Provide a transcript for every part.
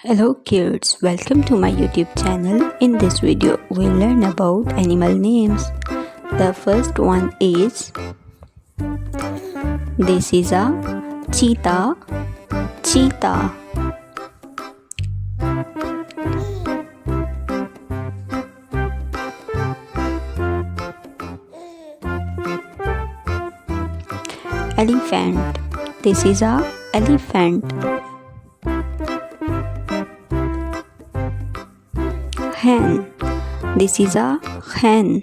Hello kids, welcome to my YouTube channel. In this video, we'll learn about animal names. The first one is, this is a cheetah, cheetah. Elephant, this is a elephant. Hen, this is a hen.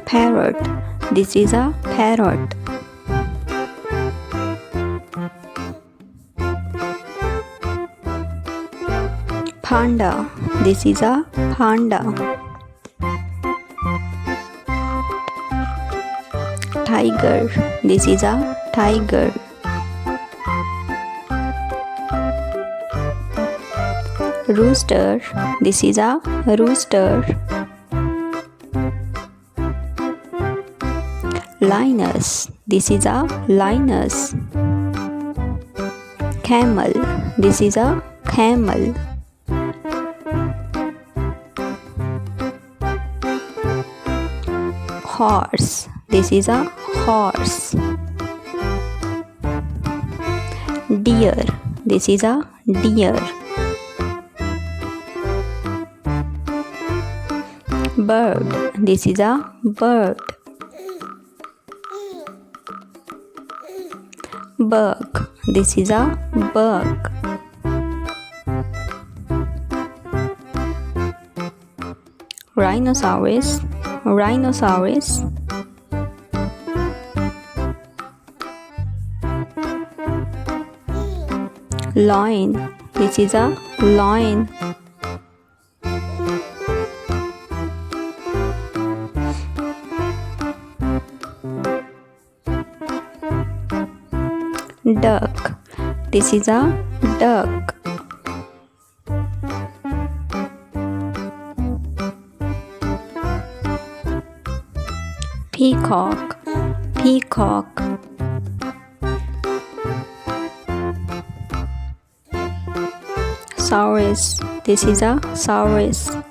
Parrot, this is a parrot. Panda, this is a panda. Tiger, this is a tiger. Rooster, this is a rooster. Lioness, this is a lioness. Camel, this is a camel. Horse, this is a horse. Deer, this is a deer. Bird, this is a bird. Bug, this is a bug. Rhinoceros, rhinoceros. Lion, this is a lion. Duck, this is a duck. Peacock, peacock. Saurus, this is a saurus.